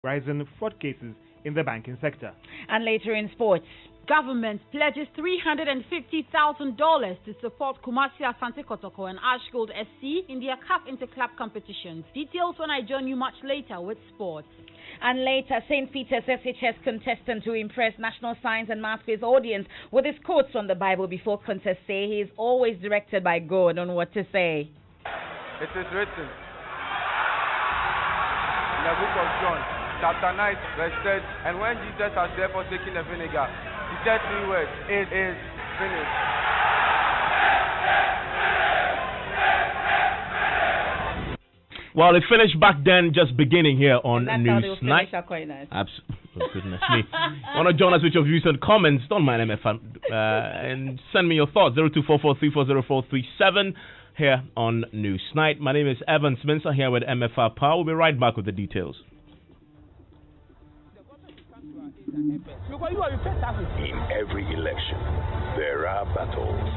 rising fraud cases in the banking sector. And later in sports, government pledges $350,000 to support Kumasi Asante Kotoko and Ash Gold SC in their CAF Interclub competitions. Details when I join you much later with sports. And later, St. Peter's SHS contestant to impress National Science and Math-based audience with his quotes from the Bible before contest say he is always directed by God on what to say. It is written in the book of John, chapter 9, verse 10, and when Jesus had therefore taken the vinegar, he said 3 words, it is finished. Well, it finished back then, just beginning here on Newsnight. Nice. Oh, goodness me. Want to join us with your views and comments? Don't mind Emefa. And send me your thoughts. 0244340437 here on Newsnight. My name is Mensah here with Emefa Apawu. We'll be right back with the details. In every election, there are battles.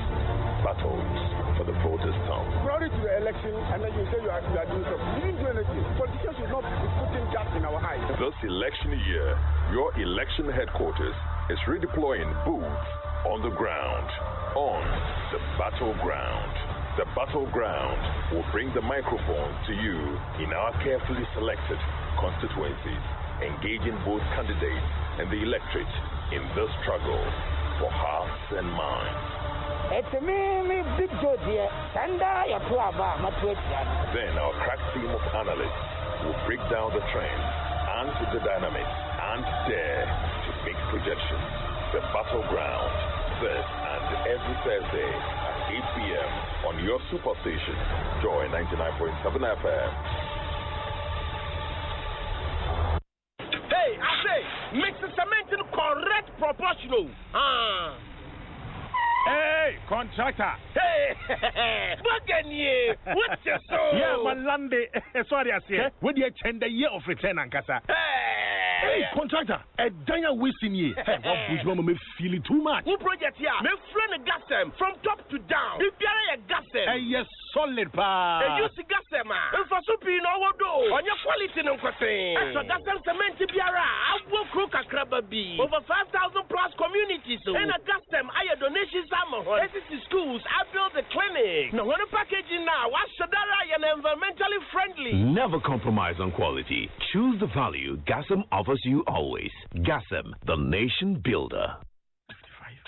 Battles for the voters' tongue. Prior to the election, and then you say you are doing something. You didn't do anything. Politicians should not be putting gas in our eyes. This election year, your election headquarters is redeploying boots on the ground, on the battleground. The battleground will bring the microphone to you in our carefully selected constituencies, engaging both candidates and the electorate in the struggle for hearts and minds. It's me, big Joe dear. Then our crack team of analysts will break down the trends and the dynamics and dare to make projections. The battleground, this and every Thursday at 8 p.m. on your super station, Joy 99.7 FM. Hey, I say, mix the cement in correct proportional. Hey, contractor. Hey, Buccaneer, what's your soul? Yeah, Malande. Sorry, I say. What do you change the year of return, Ankasa? Hey, contractor. A danya wasting ye. Hey, what was mama me feeling too much? Who project here? Me friend gas them from top to down. If you are a gas them. Hey, yes, solid pa. Hey, you see gas them, man. If for soup, you know what do? On your quality, no question. Extra gas them cement biara. I will cook a crab bee. Over 5,000 plus communities. And a gas them. I donations. SCC schools, I built the clinic. Now, when a packaging now, what's Shadara and environmentally friendly? Never compromise on quality. Choose the value Gassam offers you always. Gassam, the nation builder. 58,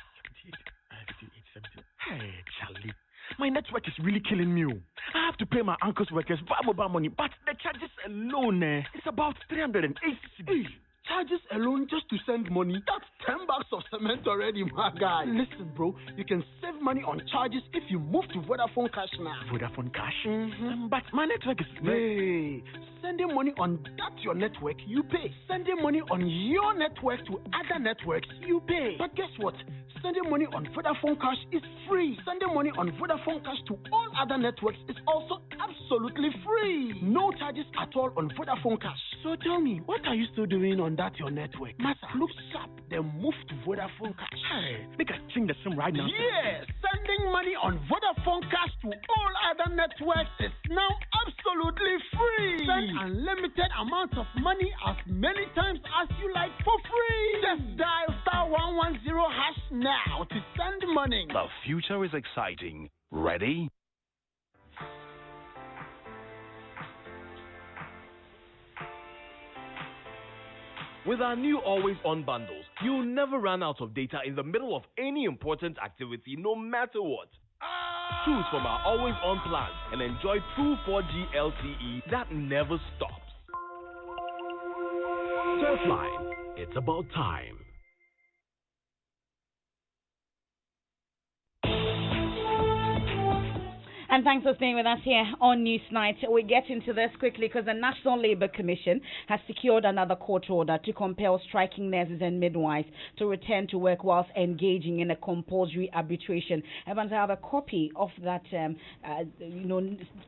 70. Hey, Charlie. My network is really killing me. I have to pay my uncle's workers mobile money, but the charges alone, it's about 380 cedis. Charges alone just to send money? That's $10 of cement already, my guy. Listen, bro, you can save money on charges if you move to Vodafone Cash now. Vodafone Cash? But my network is... Hey, sending money on that your network, you pay. Sending money on your network to other networks, you pay. But guess what? Sending money on Vodafone Cash is free. Sending money on Vodafone Cash to all other networks is also absolutely free. No charges at all on Vodafone Cash. So tell me, what are you still doing on that your network? Massa, look sharp, then move to Vodafone Cash. Hey, make a change the SIM right now. Yes, sending money on Vodafone Cash to all other networks is now absolutely free. Send unlimited amounts of money as many times as you like for free. Just dial *110# now to send money. The future is exciting. Ready? With our new Always On bundles, you'll never run out of data in the middle of any important activity, no matter what. Choose from our Always On plans and enjoy true 4G LTE that never stops. Surfline, it's about time. And thanks for staying with us here on Newsnight. We get into this quickly because the National Labour Commission has secured another court order to compel striking nurses and midwives to return to work whilst engaging in a compulsory arbitration. Evans, I have a copy of that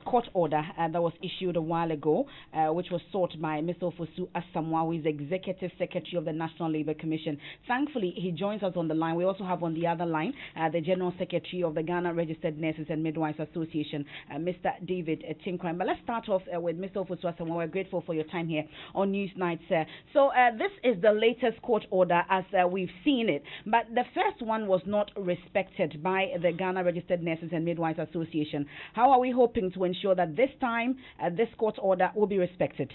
court order that was issued a while ago, which was sought by Mr. Ofosu Asamoah, who is Executive Secretary of the National Labour Commission. Thankfully, he joins us on the line. We also have on the other line the General Secretary of the Ghana Registered Nurses and Midwives Association, Association, Mr. David Tinkran. But let's start off with Mr. Ofosu-Asem. We're grateful for your time here on Newsnight, sir. So this is the latest court order as we've seen it. But the first one was not respected by the Ghana Registered Nurses and Midwives Association. How are we hoping to ensure that this time this court order will be respected?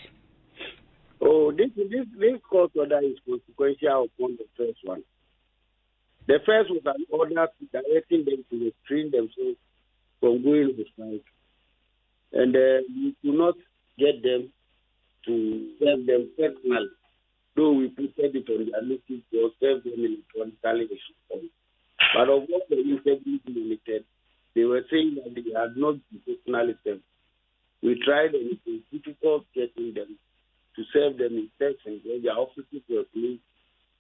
Oh, this court order is consequential upon the first one. The first was an order directing them to restrain themselves from going on strike. And we could not get them to serve them personally, though we put it on their notice to serve them electronically. But of what the interview limited, they were saying that they had not been personally served. We tried and it was difficult getting them to serve them in person where their offices were closed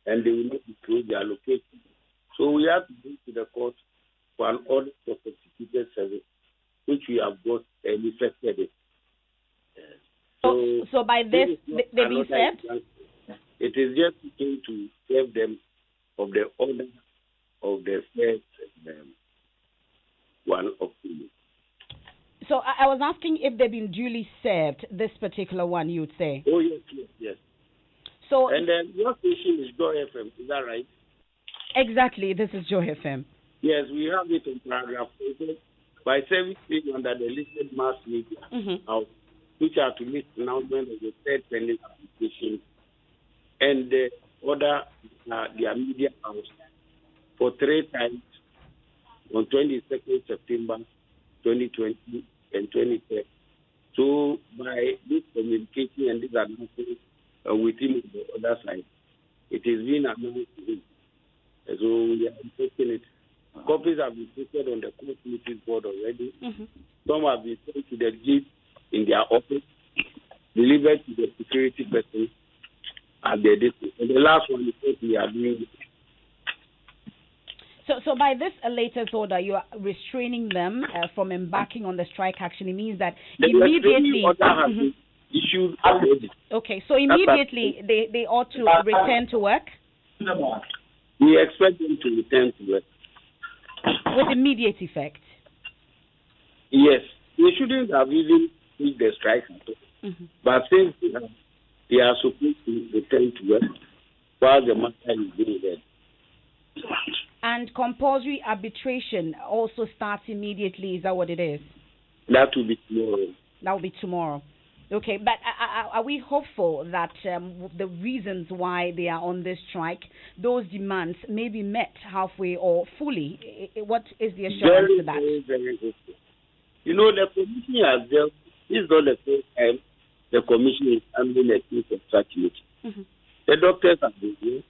and they will not disclose their location. So we have to go to the court for an order for substituted service, which we have got and effected it. So by this, they've been served? It is just going to serve them of the order of the first one of the. So I was asking if they've been duly served, this particular one, you would say? Oh, yes. So, and then your station is Joy FM, is that right? Exactly, this is Joy FM. Yes, we have it in paragraph 8 by servicing under the listed mass media house, which are to list announcement of the third pending application and the order their media house for 3 times on 22nd September 2020 and 23rd. So by this communication and this announcement within the other side, it is being announced to him. So we are taking it. Copies have been posted on the court notice board already. Some have been sent to the jeep in their office, delivered to the security person at their district. And the last one is what we are doing. So by this latest order, you are restraining them from embarking on the strike action. It means that immediately. Order has been issued already. Okay, so immediately they ought to return to work? We expect them to return to work. With immediate effect? Yes. They shouldn't have even reached the strike at all. But since they are supposed to return to work while the matter is being read. And compulsory arbitration also starts immediately. Is that what it is? That will be tomorrow. That will be tomorrow. Okay, but are we hopeful that the reasons why they are on this strike, those demands may be met halfway or fully? What is the assurance to that? Very, very hopeful. You know, the commission has dealt, this is not the first time the commission is handling a case of such nature. The doctors have been here,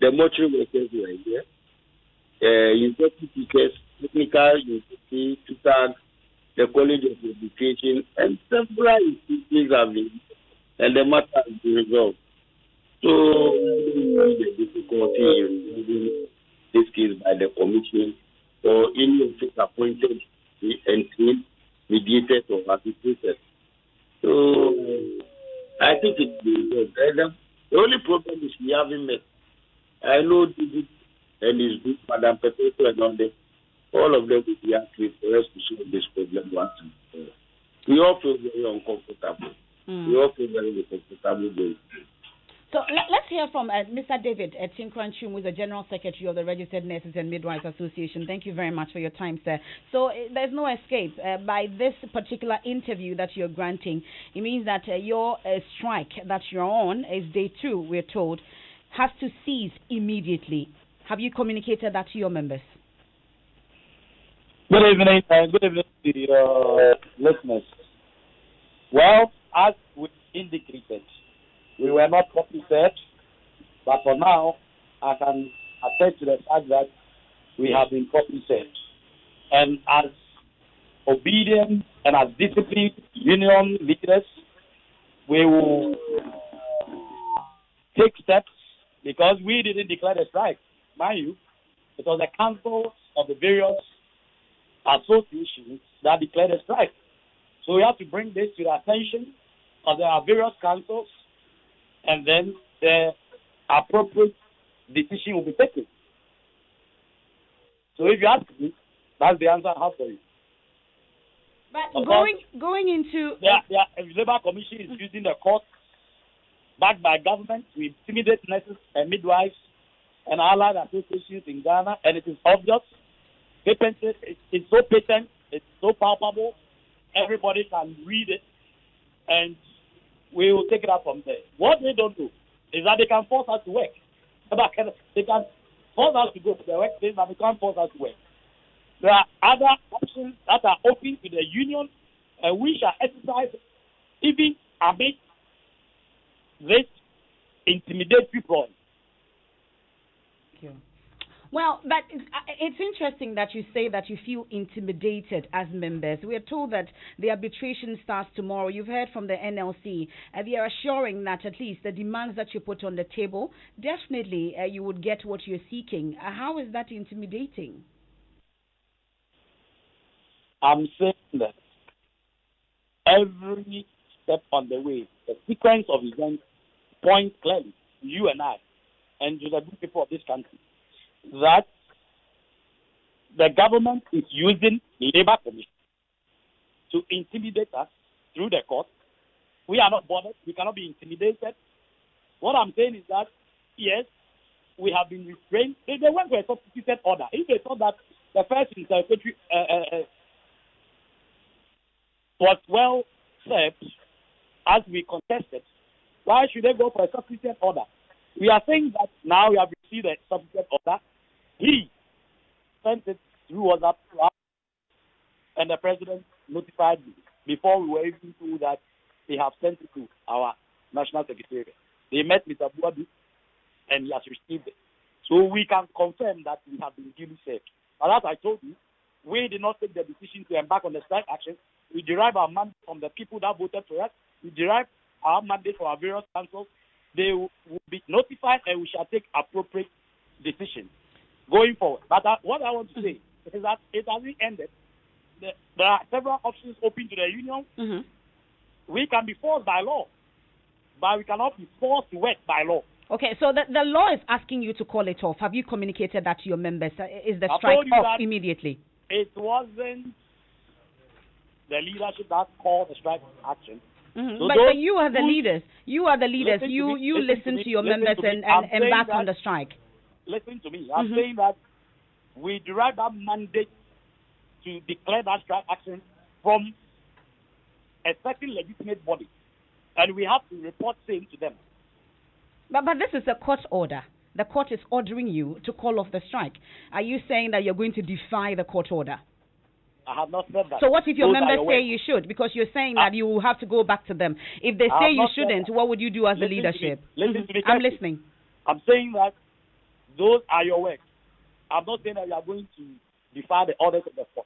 the mortuary workers were here, university teachers, technical university, tutors, the College of Education, and several institutions have been, and the matter has been resolved. So, the difficulty in resolving this case by the commission or any of its appointed and trained mediators or arbitrators. So, I think it's been resolved. The only problem is we haven't met. I know David and his group, Madam Pepeto and all that. All of them will be active for us to solve this problem once and for all. We all feel very uncomfortable. We all feel very uncomfortable. So let's hear from Mr. David Tinkran, who is the General Secretary of the Registered Nurses and Midwives Association. Thank you very much for your time, sir. So there's no escape. By this particular interview that you're granting, it means that your strike that you're on is day 2, we're told, has to cease immediately. Have you communicated that to your members? Good evening, and good evening to your listeners. Well, as we indicated, we were not copy set, but for now, I can attest to the fact that we have been copy set. And as obedient and as disciplined union leaders, we will take steps because we didn't declare the strike. Mind you, it was the councils of the various associations that declared a strike. So we have to bring this to the attention of the various councils, and then the appropriate decision will be taken. So if you ask me, that's the answer I have for you. But going into the Labour Commission is using the court backed by government to intimidate nurses and midwives and allied associations in Ghana, and it is obvious. It's so patent, it's so palpable. Everybody can read it, and we will take it up from there. What they don't do is that they can force us to work. They can force us to go to the workplace, but they can't force us to work. There are other options that are open to the union, and we shall exercise even amid this intimidatory problem. Well, but it's interesting that you say that you feel intimidated as members. We are told that the arbitration starts tomorrow. You've heard from the NLC. They are assuring that at least the demands that you put on the table, definitely you would get what you're seeking. How is that intimidating? I'm saying that every step on the way, the sequence of events points clearly to you and I and to the good people of this country that the government is using the Labour Commission to intimidate us through the court. We are not bothered. We cannot be intimidated. What I'm saying is that, yes, we have been restrained. They went for a substituted order. If they thought that the first interrogatory was well served as we contested, why should they go for a substituted order? We are saying that now we have received a substituted order. He sent it through WhatsApp to us, and the president notified me before we were even told that they have sent it to our national secretariat. They met Mr. Buadu, and he has received it. So we can confirm that we have been duly served. But as I told you, we did not take the decision to embark on the strike action. We derive our mandate from the people that voted for us. We derive our mandate from our various councils. They will be notified, and we shall take appropriate decisions going forward. But what I want to say is that it hasn't ended. There are several options open to the union. Mm-hmm. We can be forced by law, but we cannot be forced to work by law. Okay, so the law is asking you to call it off. Have you communicated that to your members? Is the strike off immediately? It wasn't the leadership that called the strike action. Mm-hmm. So but you are the leaders. You are the leaders. You listen to your members and embark on the strike. Listen to me. I'm saying that we derive that mandate to declare that strike action from a certain legitimate body, and we have to report same to them. But this is a court order. The court is ordering you to call off the strike. Are you saying that you're going to defy the court order? I have not said that. So what if your members say you should? Because you're saying that you will have to go back to them. If they say you shouldn't, what would you do as the leadership? Listen to me. I'm listening. I'm saying that those are your words. I'm not saying that you are going to defy the orders of the court.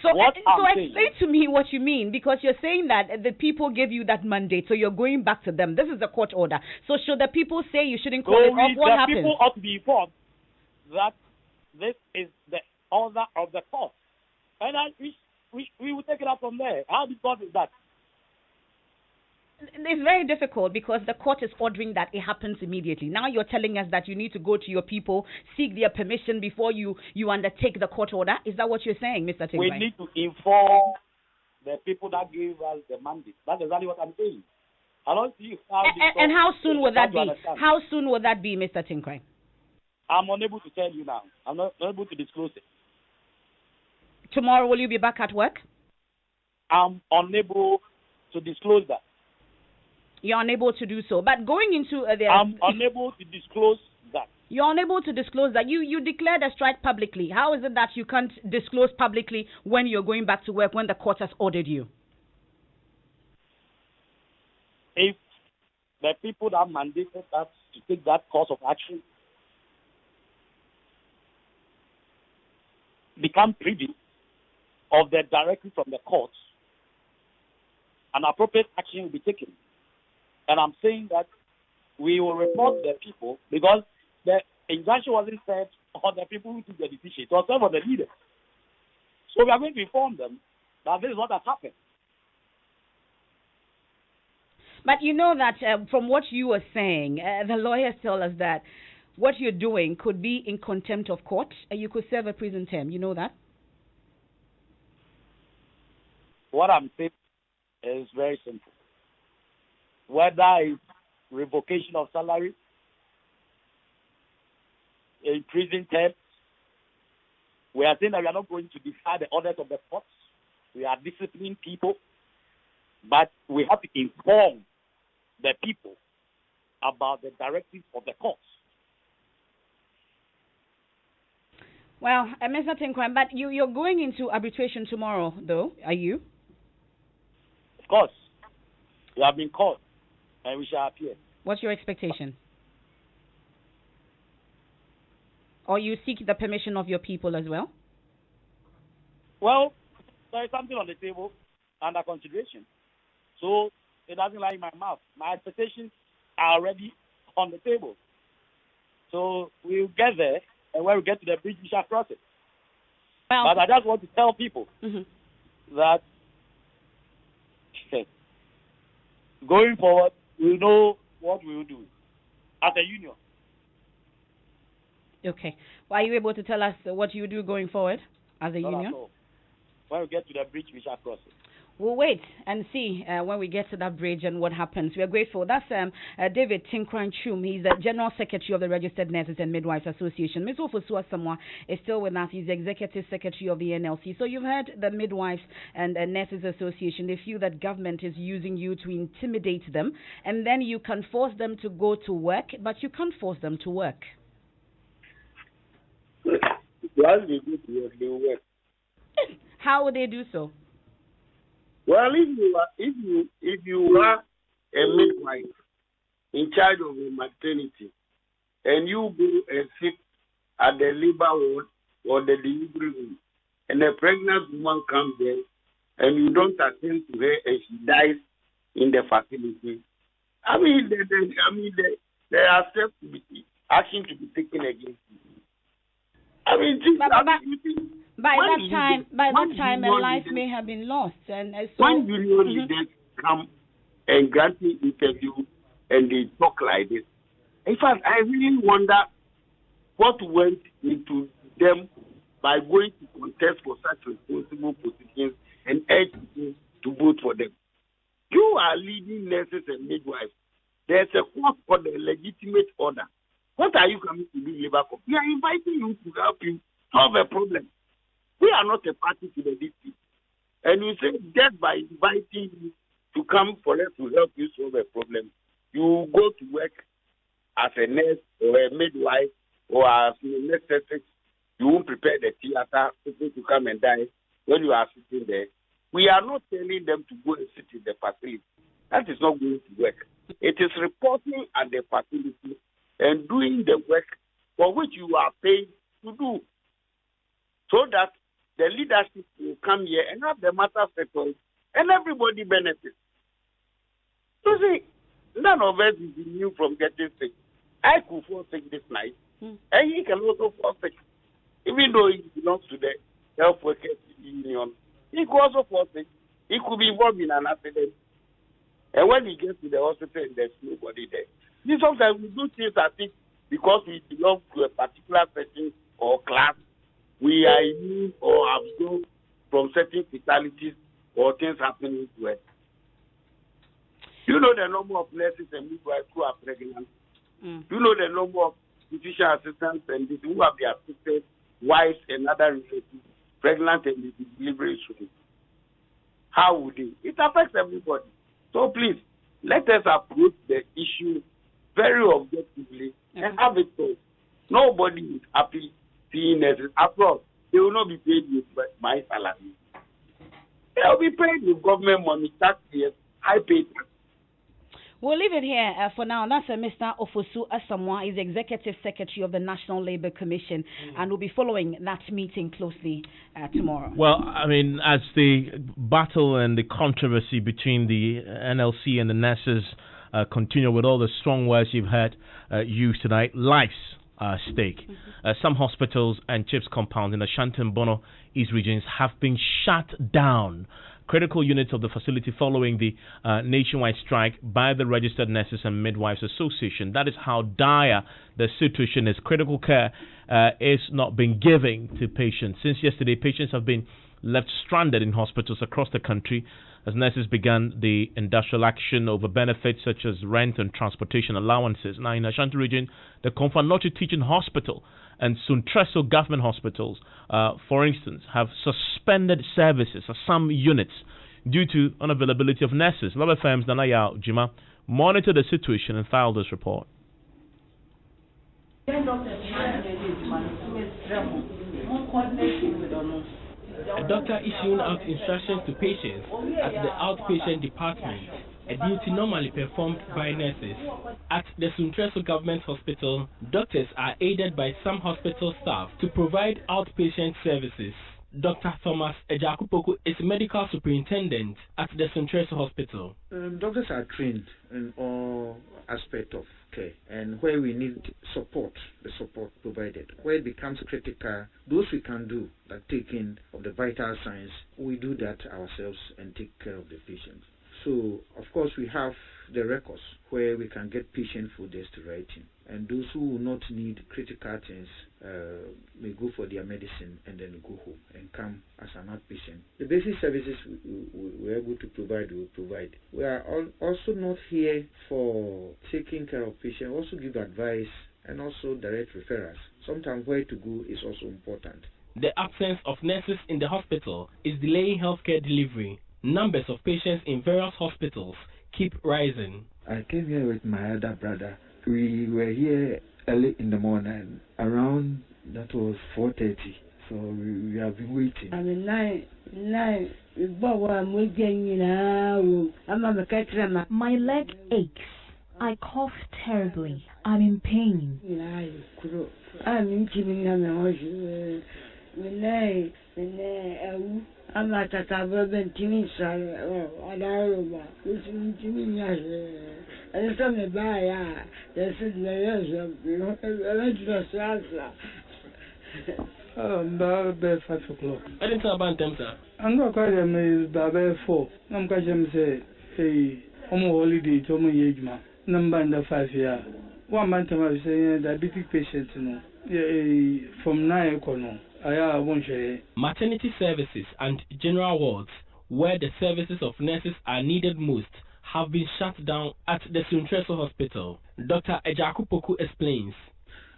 So explain to me what you mean, because you're saying that the people gave you that mandate, so you're going back to them. This is a court order. So should the people say you shouldn't call it off, what happens? The people ought to be informed that this is the order of the court. And we will take it up from there. How difficult is that? It's very difficult because the court is ordering that it happens immediately. Now you're telling us that you need to go to your people, seek their permission before you undertake the court order. Is that what you're saying, Mr. Tingway? We need to inform the people that gave us the mandate. That's exactly what I'm saying. I don't see how. And how soon will that be? How soon will that be, Mr. Tingway? I'm unable to tell you now. I'm not able to disclose it. Tomorrow, will you be back at work? I'm unable to disclose that. You're unable to do so. But going into I'm unable to disclose that. You're unable to disclose that. You declared a strike publicly. How is it that you can't disclose publicly when you're going back to work, when the court has ordered you? If the people that mandated us to take that course of action become privy of the directive from the courts, an appropriate action will be taken. And I'm saying that we will report the people because the injunction wasn't said on the people who took the decision. It was said on the leaders. So we are going to inform them that this is what has happened. But you know that from what you were saying, the lawyers tell us that what you're doing could be in contempt of court. You could serve a prison term. You know that? what I'm saying is very simple. Whether it's revocation of salary, increasing terms, we are saying that we are not going to defy the orders of the courts. We are disciplining people, but we have to inform the people about the directives of the courts. Well, Mr. Tinkwam, but you're going into arbitration tomorrow, though, are you? Of course. We have been called, and we shall appear. What's your expectation? Or you seek the permission of your people as well? Well, there is something on the table under consideration. So it doesn't lie in my mouth. My expectations are already on the table. So we'll get there, and when we get to the bridge, we shall cross it. Well, but I just want to tell people that going forward, we'll know what we will do as a union. Okay. Well, are you able to tell us what you do going forward as a union? When we get to the bridge, we shall cross it. We'll wait and see when we get to that bridge and what happens. We are grateful. That's David Tinkwam Chum. He's the General Secretary of the Registered Nurses and Midwives Association. Ms. Ofosu Asamoah is still with us. He's the Executive Secretary of the NLC. So you've heard the Midwives and Nurses Association. They feel that government is using you to intimidate them, and then you can force them to go to work, but you can't force them to work. Well, they go to work, they work. How would they do so? Well, if you are a midwife in charge of a maternity, and you go and sit at the labor ward or the delivery room, and a pregnant woman comes there, and you don't attend to her, and she dies in the facility, there are steps to be action to be taken against you. By that time, a life may have been lost, and so when union leaders come and grant me interview and they talk like this, in fact, I really wonder what went into them by going to contest for such responsible positions and urge people to vote for them. You are leading nurses and midwives. There's a court for the legitimate order. What are you coming to do, Labour Corps? We are inviting you to help you solve a problem. We are not a party to the dispute. And you say just by inviting you to come for us to help you solve a problem, you go to work as a nurse or a midwife or as a nurse, you won't prepare the theater, people to come and die when you are sitting there. We are not telling them to go and sit in the facility. That is not going to work. It is reporting at the facility and doing the work for which you are paid to do, so that the leadership will come here and have the matter settled and everybody benefits. You see, none of us is immune from getting sick. I could fall sick this night, and he can also fall sick. Even though he belongs to the Health Workers Union, he could also fall sick. He could be involved in an accident. And when he gets to the hospital, there's nobody there. Sometimes we do things, I think, because we belong to a particular person or class, we are immune or absorbed from certain fatalities or things happening to us. You know the number of nurses and midwives who are pregnant. You know the number of physician assistants and who have their sisters, wives, and other relatives pregnant and in delivery soon. How would they? It affects everybody. So please, let us approach the issue very objectively and have it so. Nobody is happy seeing nurses. After all, they will not be paid with my salary. They will be paid with government money, taxpayers, high paid tax. We'll leave it here for now. That's Mr. Ofosu Asamoah. He's Executive Secretary of the National Labour Commission, and we'll be following that meeting closely tomorrow. Well, I mean, as the battle and the controversy between the NLC and the nurses continue with all the strong words you've heard used tonight, lives are at stake. Some hospitals and CHIPS compounds in the Ashanti and Bono East regions have been shut down. Critical units of the facility following the nationwide strike by the Registered Nurses and Midwives Association. That is how dire the situation is. Critical care is not being given to patients. Since yesterday, patients have been left stranded in hospitals across the country as nurses began the industrial action over benefits such as rent and transportation allowances. Now, in Ashanti region, the Komfanochi Teaching Hospital and Suntreso government hospitals, for instance, have suspended services at some units due to unavailability of nurses. Love FM's Nanaya Jima monitored the situation and filed this report. A doctor issuing out instructions to patients at the outpatient department, a duty normally performed by nurses. At the Suntreso Government Hospital, doctors are aided by some hospital staff to provide outpatient services. Dr. Thomas Ejakupoku is medical superintendent at the Suntreso Hospital. Doctors are trained in all aspects of care, and where we need support, the support provided. Where it becomes critical, those we can do, like taking of the vital signs, we do that ourselves and take care of the patient. So, of course, we have the records where we can get patient folders to write in. And those who will not need critical things may go for their medicine and then go home and come as an outpatient. The basic services we're able to provide, we will provide. We are also not here for taking care of patients, we also give advice and also direct referrals. Sometimes where to go is also important. The absence of nurses in the hospital is delaying healthcare delivery. Numbers of patients in various hospitals keep rising. I came here with my other brother. We were here early in the morning, around that was 4:30. So we have been waiting. My leg aches. I cough terribly. I'm in pain. About 5 o'clock. I didn't tell about them, sir. I'm not quite about 4. I'm going to say, hey, I'm holiday to my age, man. Number 5 years. 1 month, I was saying diabetic patients, from 9 o'clock. Maternity services and general wards, where the services of nurses are needed most, have been shut down at the Suntreso Hospital. Dr. Ejakupoku explains.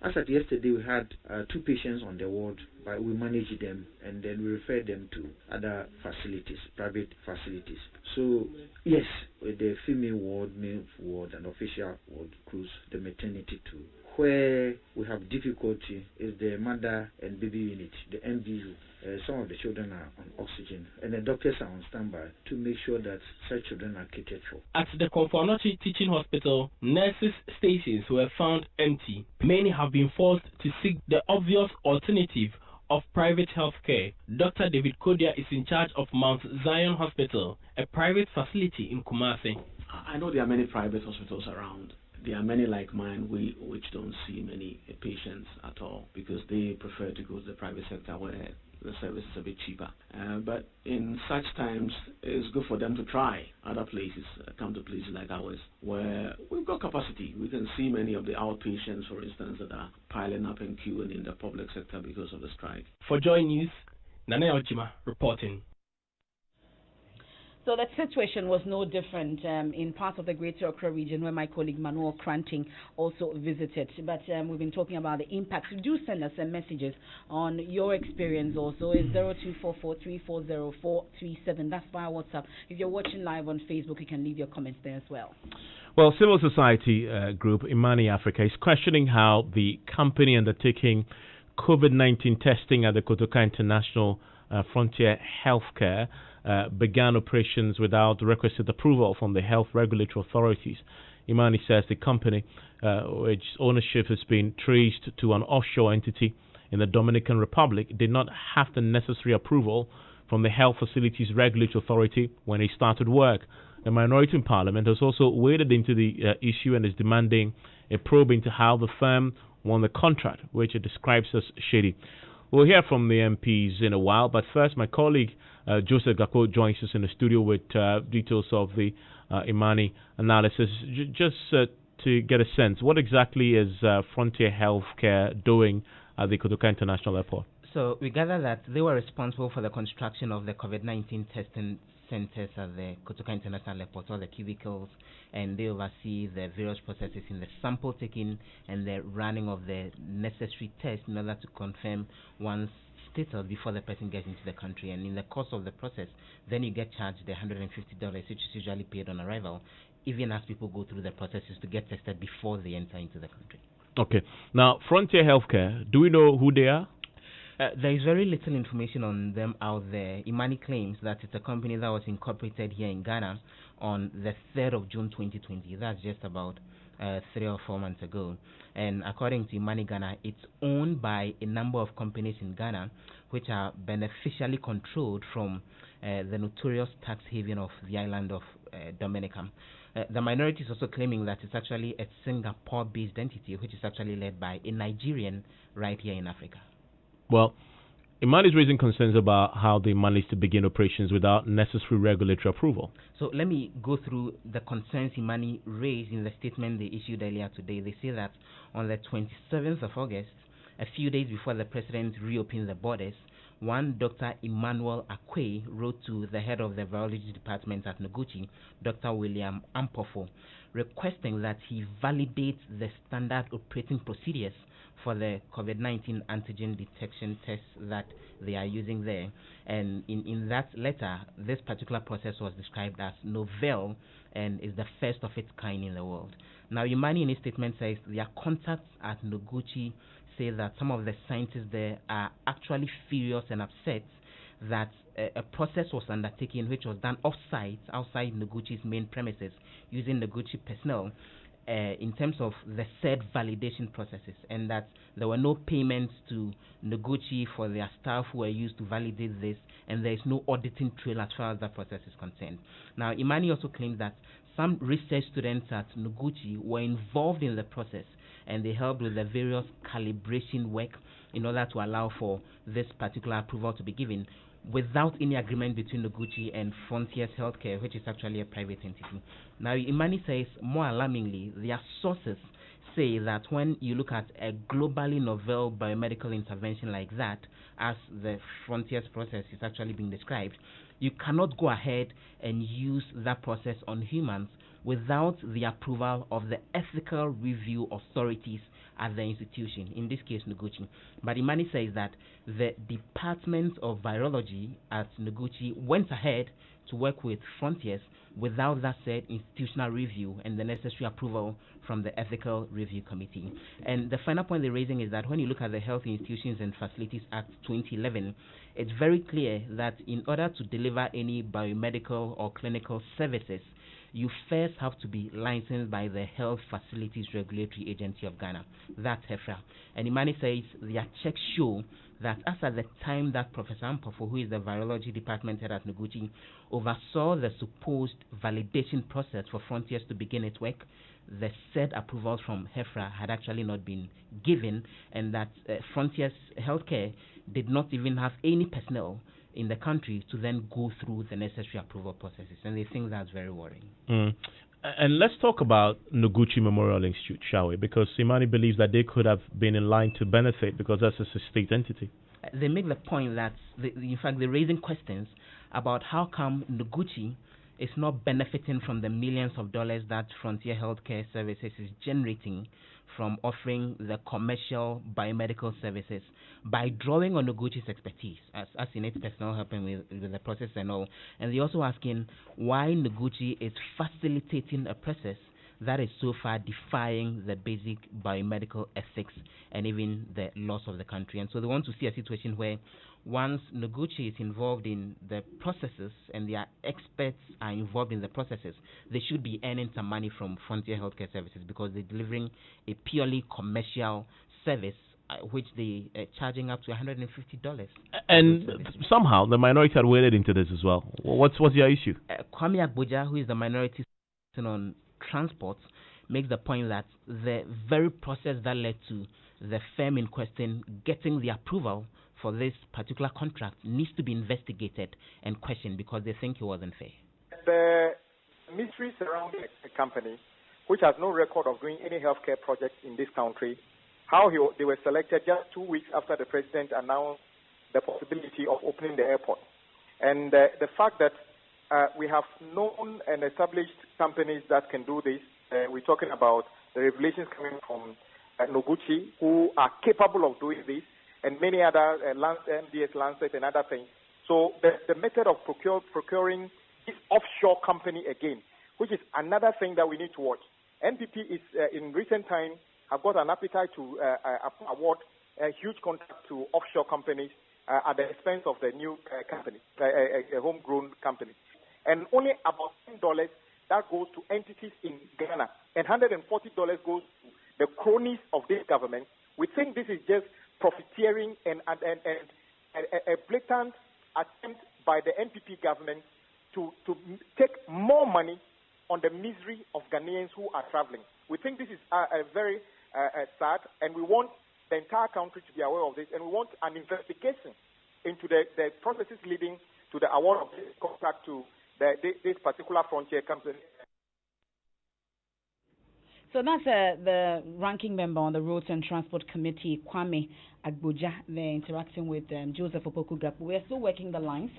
As at yesterday, we had 2 patients on the ward, but we managed them and then we referred them to other facilities, private facilities. So, yes, with the female ward, male ward, and official ward cruise the maternity too. Where we have difficulty is the mother and baby unit, the MVU. Some of the children are on oxygen, and the doctors are on standby to make sure that such children are catered for. At the Komfanochi Teaching Hospital, nurses' stations were found empty. Many have been forced to seek the obvious alternative of private health care. Dr. David Kodia is in charge of Mount Zion Hospital, a private facility in Kumasi. I know there are many private hospitals around. There are many like mine which don't see many patients at all because they prefer to go to the private sector where the service is a bit cheaper. But in such times, it's good for them to try other places, come to places like ours where we've got capacity. We can see many of the outpatients, for instance, that are piling up and queuing in the public sector because of the strike. For Joy News, Nane Ochima reporting. So that situation was no different in parts of the Greater Accra region where my colleague Manuel Cranting also visited. But we've been talking about the impacts. Do send us some messages on your experience also. It's 0244340437. That's via WhatsApp. If you're watching live on Facebook, you can leave your comments there as well. Well, civil society group Imani Africa is questioning how the company undertaking COVID-19 testing at the Kotoka International Frontier Healthcare began operations without the requisite approval from the health regulatory authorities. Imani says the company, which ownership has been traced to an offshore entity in the Dominican Republic, did not have the necessary approval from the Health Facilities Regulatory Authority when it started work. The minority in Parliament has also waded into the issue and is demanding a probe into how the firm won the contract, which it describes as shady. We'll hear from the MPs in a while, but first my colleague Joseph Gakpo joins us in the studio with details of the Imani analysis. Just to get a sense, what exactly is Frontier Healthcare doing at the Kotoka International Airport? So we gather that they were responsible for the construction of the COVID-19 testing centers at the Kotoka International Airport, or the cubicles, and they oversee the various processes in the sample taking and the running of the necessary tests in order to confirm one's status before the person gets into the country. And in the course of the process, then you get charged the $150, which is usually paid on arrival, even as people go through the processes to get tested before they enter into the country. Okay. Now, Frontier Healthcare, do we know who they are? There is very little information on them out there. Imani claims that it's a company that was incorporated here in Ghana on the 3rd of June 2020. That's just about 3 or 4 months ago. And according to Imani Ghana, it's owned by a number of companies in Ghana which are beneficially controlled from the notorious tax haven of the island of Dominica. The minority is also claiming that it's actually a Singapore-based entity which is actually led by a Nigerian right here in Africa. Well, Imani is raising concerns about how they managed to begin operations without necessary regulatory approval. So let me go through the concerns Imani raised in the statement they issued earlier today. They say that on the 27th of August, a few days before the president reopened the borders, one Dr. Emmanuel Akwe wrote to the head of the virology department at Noguchi, Dr. William Ampofo, requesting that he validate the standard operating procedures for the COVID-19 antigen detection tests that they are using there. And in that letter, this particular process was described as novel and is the first of its kind in the world. Now, Imani in his statement says their contacts at Noguchi say that some of the scientists there are actually furious and upset that a process was undertaken which was done off-site, outside Noguchi's main premises, using Noguchi personnel, in terms of the said validation processes, and that there were no payments to Noguchi for their staff who were used to validate this, and there is no auditing trail as far as that process is concerned. Now, Imani also claimed that some research students at Noguchi were involved in the process, and they helped with the various calibration work in order to allow for this particular approval to be given, without any agreement between Noguchi and Frontiers Healthcare, which is actually a private entity. Now, Imani says, more alarmingly, their sources say that when you look at a globally novel biomedical intervention like that, as the Frontiers process is actually being described, you cannot go ahead and use that process on humans without the approval of the ethical review authorities at the institution, in this case Noguchi. But Imani says that the Department of Virology at Noguchi went ahead to work with Frontiers without that said institutional review and the necessary approval from the Ethical Review Committee. And the final point they're raising is that when you look at the Health Institutions and Facilities Act 2011, it's very clear that in order to deliver any biomedical or clinical services, you first have to be licensed by the Health Facilities Regulatory Agency of Ghana. That's HEFRA. And Imani says their checks show that as at the time that Professor Ampofo, who is the virology department head at Noguchi, oversaw the supposed validation process for Frontiers to begin its work, the said approvals from HEFRA had actually not been given, and that Frontiers Healthcare did not even have any personnel in the country to then go through the necessary approval processes, and they think that's very worrying. And let's talk about Noguchi Memorial Institute, shall we? Because Imani believes that they could have been in line to benefit because that's a state entity. They make the point that, in fact, they're raising questions about how come Noguchi is not benefiting from the millions of dollars that Frontier Healthcare Services is generating from offering the commercial biomedical services by drawing on Noguchi's expertise as in its personnel helping with the process and all. And they're also asking why Noguchi is facilitating a process that is so far defying the basic biomedical ethics and even the laws of the country. And so they want to see a situation where once Noguchi is involved in the processes and their experts are involved in the processes, they should be earning some money from Frontier Healthcare Services because they're delivering a purely commercial service which they are charging up to $150. And somehow the minority had waded into this as well. What's your issue? Kwame Agboja, who is the minority on transport, makes the point that the very process that led to the firm in question getting the approval for this particular contract needs to be investigated and questioned because they think it wasn't fair. The mystery surrounding a company which has no record of doing any healthcare projects in this country, how they were selected just 2 weeks after the president announced the possibility of opening the airport. And the fact that we have known and established companies that can do this, we're talking about the revelations coming from Noguchi, who are capable of doing this, and many other MDS Lancet and other things. So the method of procuring this offshore company again, which is another thing that we need to watch. NPP is, in recent time, have got an appetite to award a huge contract to offshore companies at the expense of the new company, a homegrown company. And only about $10 that goes to entities in Ghana, and $140 goes to the cronies of this government. We think this is just profiteering and a blatant attempt by the NPP government to take more money on the misery of Ghanaians who are traveling. We think this is very sad, and we want the entire country to be aware of this, and we want an investigation into the processes leading to the award of this contract to this particular frontier company. So that's the ranking member on the Roads and Transport Committee, Kwame Agboja. They're interacting with Joseph Opoku-Gapu. We are still working the lines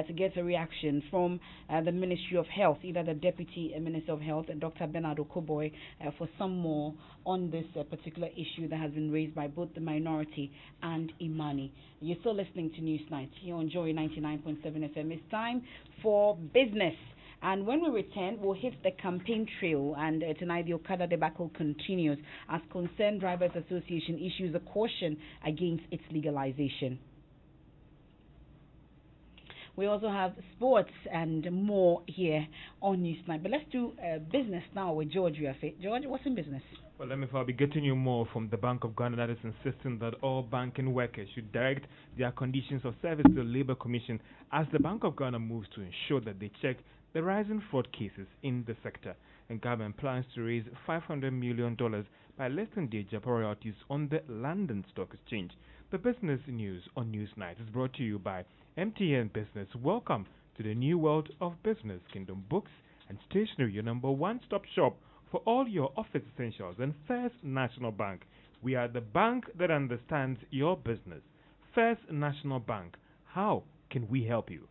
to get a reaction from the Ministry of Health, either the Deputy Minister of Health, Dr. Bernard Okoboy, for some more on this particular issue that has been raised by both the minority and Imani. You're still listening to Newsnight here on Joy 99.7 FM. It's time for business. And when we return, we'll hit the campaign trail. And tonight, the Okada debacle continues as Concerned Drivers Association issues a caution against its legalization. We also have sports and more here on Newsnight. But let's do business now with George Riafe. George, what's in business? Well, I'll be getting you more from the Bank of Ghana that is insisting that all banking workers should direct their conditions of service to the Labour Commission as the Bank of Ghana moves to ensure that they check the rising fraud cases in the sector. And government plans to raise $500 million by listing the JAPA royalties on the London Stock Exchange. The business news on Newsnight is brought to you by MTN Business. Welcome to the new world of business. Kingdom Books and Stationery, your number one-stop shop for all your office essentials. And First National Bank. We are the bank that understands your business. First National Bank. How can we help you?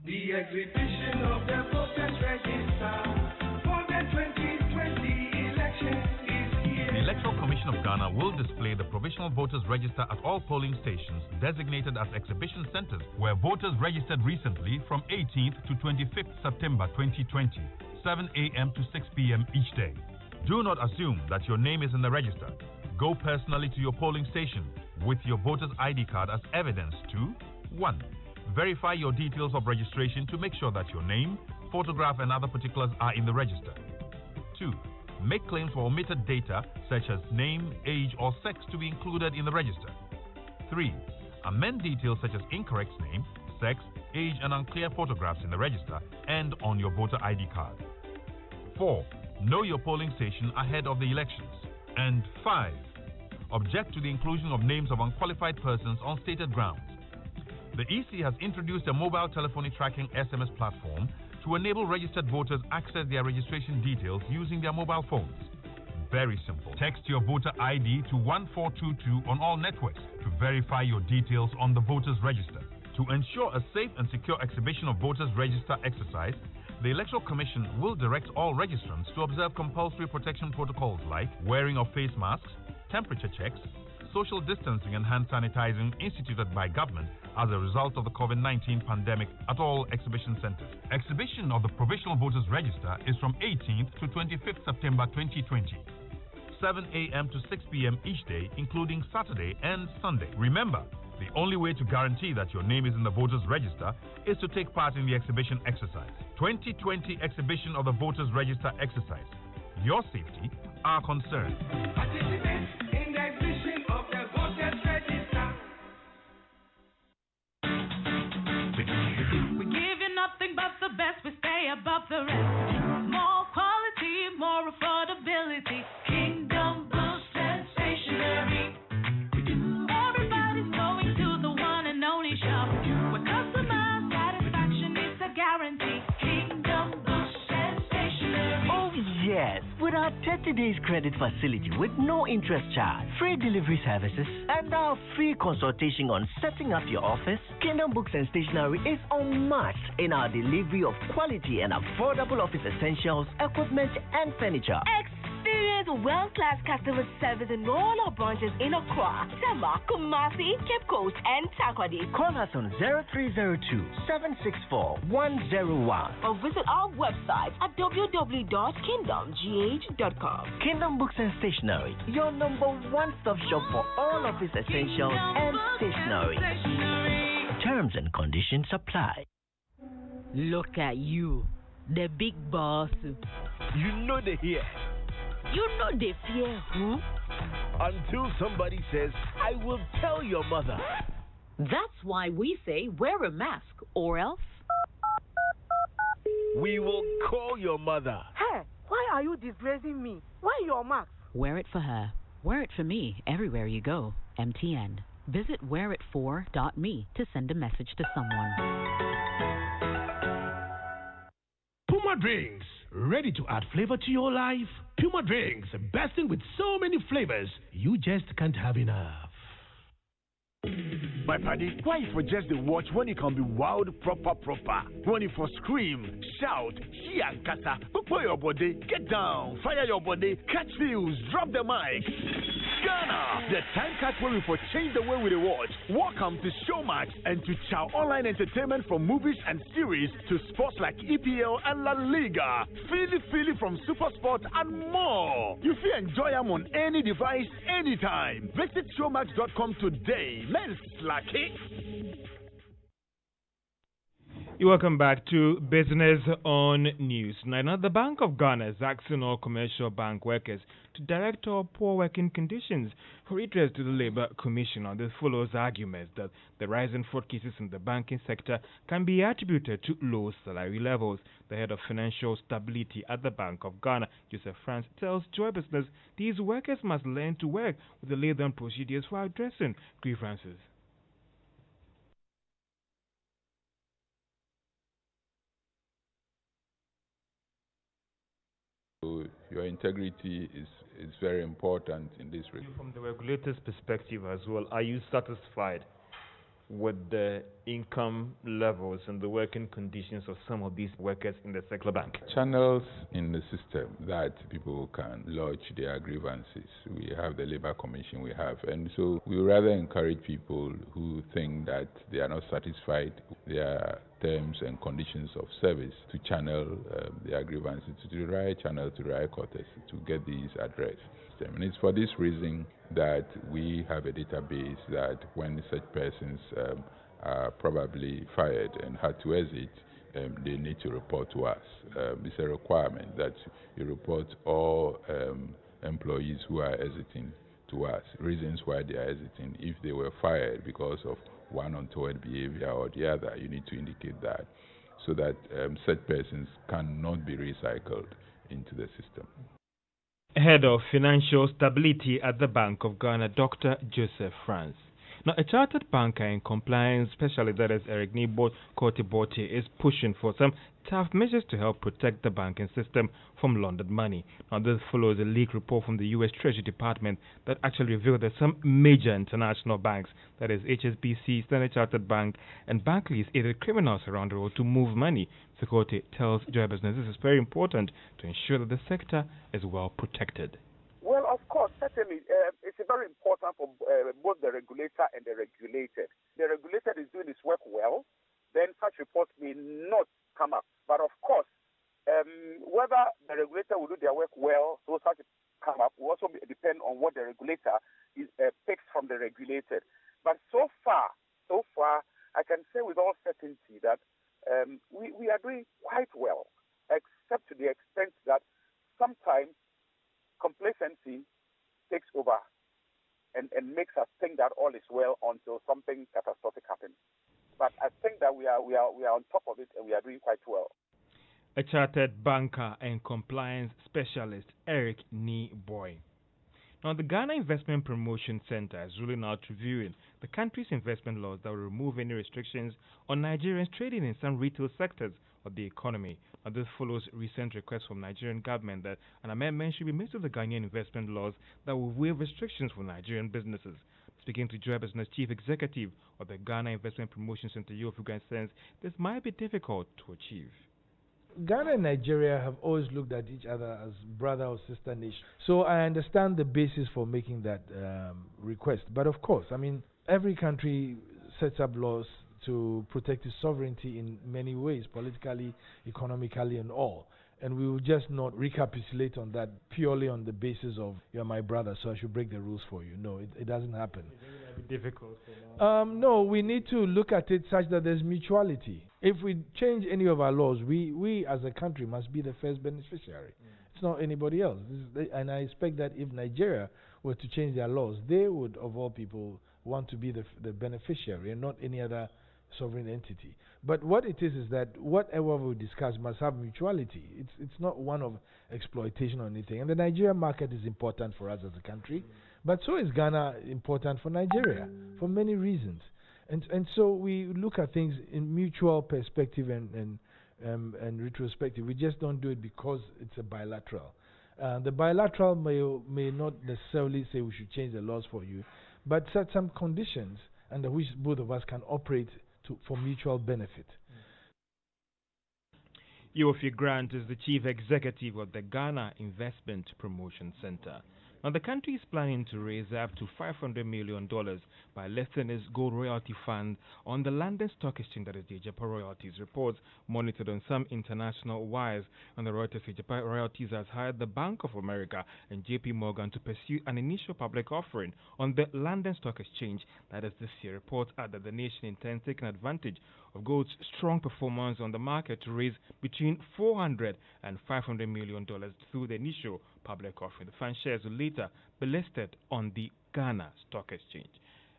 The exhibition of the voters register for the 2020 election is here. The Electoral Commission of Ghana will display the provisional voters register at all polling stations designated as exhibition centers where voters registered recently from 18th to 25th September 2020, 7 a.m. to 6 p.m. each day. Do not assume that your name is in the register. Go personally to your polling station with your voter's ID card as evidence to 1. Verify your details of registration to make sure that your name, photograph, and other particulars are in the register. 2. Make claims for omitted data such as name, age, or sex to be included in the register. 3. Amend details such as incorrect name, sex, age, and unclear photographs in the register and on your voter ID card. 4. Know your polling station ahead of the elections. And 5. Object to the inclusion of names of unqualified persons on stated grounds. The EC has introduced a mobile telephony tracking SMS platform to enable registered voters access their registration details using their mobile phones. Very simple. Text your voter ID to 1422 on all networks to verify your details on the voters register. To ensure a safe and secure exhibition of voters register exercise, the Electoral Commission will direct all registrants to observe compulsory protection protocols like wearing of face masks, temperature checks, social distancing and hand sanitizing instituted by government as a result of the COVID-19 pandemic at all exhibition centers. Exhibition of the Provisional Voters Register is from 18th to 25th September 2020, 7 a.m. to 6 p.m. each day, including Saturday and Sunday. Remember, the only way to guarantee that your name is in the voters register is to take part in the exhibition exercise. 2020 Exhibition of the Voters Register exercise. Your safety, our concern. Participate in the exhibition of the voters register. We give you nothing but the best. We stay above the rest. More quality, more affordability. Kingdom Books and Stationery. Everybody's going to the one and only shop where customer satisfaction is a guarantee. Kingdom Books and Stationery. Oh yeah. Yes, with our 30 days credit facility with no interest charge, free delivery services, and our free consultation on setting up your office, Kingdom Books and Stationery is unmatched in our delivery of quality and affordable office essentials, equipment, and furniture. Experience world-class customer service in all our branches in Accra, Tema, Kumasi, Cape Coast, and Takoradi. Call us on 0302-764-101 or visit our website at www.kingdomgh.com. Kingdom Books and Stationery, your number one-stop shop for all office essentials and stationery. Terms and conditions apply. Look at you, the big boss. You know they here. You know they fear who? Until somebody says, I will tell your mother. That's why we say wear a mask, or else we will call your mother. Hey, why are you disgracing me? Why your mask? Wear it for her. Wear it for me everywhere you go. MTN. Visit wearit4.me to send a message to someone. Puma Drinks, ready to add flavor to your life? Puma Drinks, bursting with so many flavors, you just can't have enough. My buddy, why for just the watch when you can be wild proper? When you for scream, shout, kasa, put your body, get down, fire your body, catch views, drop the mic. Ghana, the time catch where we for change the way we watch. Welcome to Showmax and to Chow Online Entertainment, from movies and series to sports like EPL and La Liga. Feely from Super Sport and more. You feel enjoy them on any device, anytime. Visit showmax.com today. Men's lucky. Welcome back to Business on Newsnight. Now, the Bank of Ghana is asking all commercial bank workers to direct all poor working conditions for redress to the Labour Commission. Now, this follows arguments that the rise in fraud cases in the banking sector can be attributed to low salary levels. The head of financial stability at the Bank of Ghana, Joseph France, tells Joy Business these workers must learn to work with the laid-down procedures for addressing grievances. Your integrity is very important in this regard. From the regulator's perspective as well, are you satisfied with the income levels and the working conditions of some of these workers in the secular bank? Channels in the system that people can lodge their grievances. We have the Labour Commission, we have, and so we rather encourage people who think that they are not satisfied with their terms and conditions of service to channel their grievances to the right channel, to the right quarters, to get these addressed. And it's for this reason that we have a database that when such persons are probably fired and had to exit, they need to report to us. It's a requirement that you report all employees who are exiting to us, reasons why they are exiting. If they were fired because of one untoward behavior or the other, you need to indicate that, so that such persons cannot be recycled into the system. Head of Financial Stability at the Bank of Ghana, Dr. Joseph France. Now, a chartered banker and compliance specialist, that is Eric Koti-Bote, is pushing for some tough measures to help protect the banking system from laundered money. Now, this follows a leaked report from the U.S. Treasury Department that actually revealed that some major international banks, that is HSBC, Standard Chartered Bank, and Barclays, aided criminals around the world to move money. Sekote tells Joy Business this is very important to ensure that the sector is well protected. Well, of course, certainly, it's very important for both the regulator and the regulated. The regulator is doing his work well, then such reports may not come up. But of course, whether the regulator will do their work well, so such come up, will also depend on what the regulator picks from the regulated. But so far, I can say with all certainty that we are doing quite well, except to the extent that sometimes complacency takes over and makes us think that all is well until something catastrophic happens. But I think that we are on top of it and we are doing quite well. A chartered banker and compliance specialist, Eric Boy. Now, the Ghana Investment Promotion Center is ruling out reviewing the country's investment laws that will remove any restrictions on Nigerians trading in some retail sectors of the economy. And this follows recent requests from Nigerian government that an amendment should be made to the Ghanaian investment laws that will waive restrictions for Nigerian businesses. Speaking to Joy Business Chief Executive of the Ghana Investment Promotion Center, Yofugan, says this might be difficult to achieve. Ghana and Nigeria have always looked at each other as brother or sister nation. So I understand the basis for making that request. But of course, I mean, every country sets up laws to protect its sovereignty in many ways, politically, economically, and all. And we will just not recapitulate on that purely on the basis of you're my brother, so I should break the rules for you. No, it doesn't happen. It be difficult. No, we need to look at it such that there's mutuality. If we change any of our laws, we as a country must be the first beneficiary. It's not anybody else. And I expect that if Nigeria were to change their laws, they would, of all people, want to be the beneficiary and not any other sovereign entity. But what it is that whatever we discuss must have mutuality. It's not one of exploitation or anything. And the Nigerian market is important for us as a country, but so is Ghana important for Nigeria for many reasons. And so we look at things in mutual perspective and retrospective. We just don't do it because it's a bilateral. The bilateral may not necessarily say we should change the laws for you, but set some conditions under which both of us can operate for mutual benefit. Yofi Grant is the Chief Executive of the Ghana Investment Promotion Center. Now, the country is planning to raise up to $500 million by listing its gold royalty fund on the London Stock Exchange, that is the Ejapa Royalties. Reports monitored on some international wires on the Reuters. Ejapa Royalties has hired the Bank of America and JP Morgan to pursue an initial public offering on the London Stock Exchange, that is this year. Reports add that the nation intends taking advantage of gold's strong performance on the market to raise between $400 and $500 million through the initial public offering. The fund shares will later be listed on the Ghana Stock Exchange.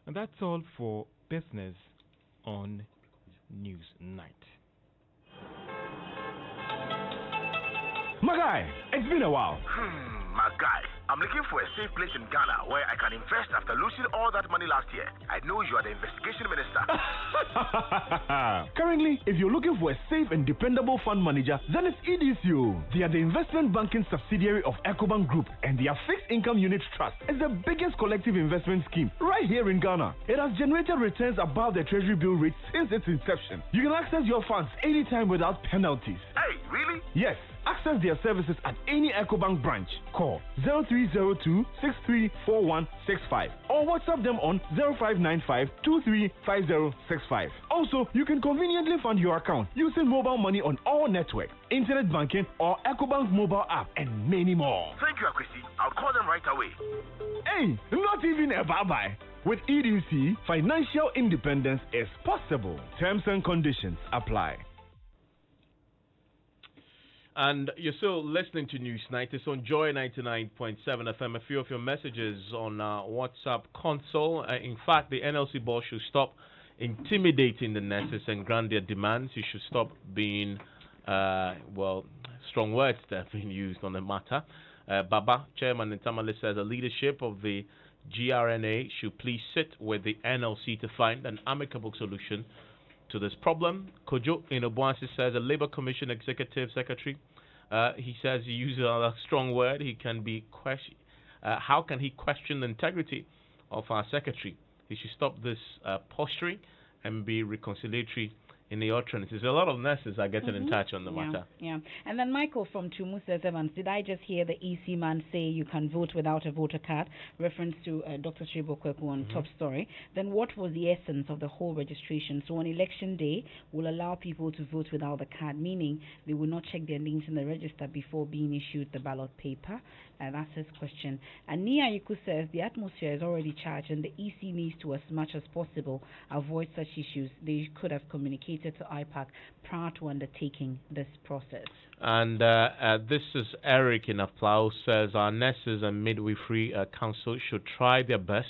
And that's all for business on Newsnight. My guy, it's been a while. My guy, I'm looking for a safe place in Ghana where I can invest after losing all that money last year. I know you are the investigation minister. Currently, if you're looking for a safe and dependable fund manager, then it's EDCO. They are the investment banking subsidiary of EcoBank Group, and their fixed income unit trust is the biggest collective investment scheme right here in Ghana. It has generated returns above the treasury bill rate since its inception. You can access your funds anytime without penalties. Hey, really? Yes. Access their services at any EcoBank branch. Call 0302-634165 or WhatsApp them on 0595-235065. Also, you can conveniently fund your account using mobile money on all networks, internet banking, or EcoBank mobile app, and many more. Thank you, Akwesi. I'll call them right away. Hey, not even a bye-bye. With EDC, financial independence is possible. Terms and conditions apply. And you're still listening to Newsnight. It's on Joy 99.7 FM. A few of your messages on WhatsApp console. In fact, the NLC board should stop intimidating the nurses and grant their demands. You should stop being, strong words that have been used on the matter. Baba, Chairman Ntamale, says the leadership of the GRNA should please sit with the NLC to find an amicable solution to this problem. Kojo Inobuansi says, a Labour Commission Executive Secretary, he says he uses a strong word. He can be how can he question the integrity of our secretary? He should stop this posturing and be reconciliatory in the alternatives. A lot of nurses are getting in touch on the matter. Yeah. And then Michael from Tumu says, Evans, did I just hear the EC man say you can vote without a voter card? Reference to Dr. Shribo Kweku on Top Story. Then what was the essence of the whole registration? So on election day, will allow people to vote without the card, meaning they will not check their names in the register before being issued the ballot paper. That's his question. And Nia Yuku says the atmosphere is already charged and the EC needs to, as much as possible, avoid such issues. They could have communicated to IPAC prior to undertaking this process. And this is Eric in Apawu, says our nurses and midwifery council should try their best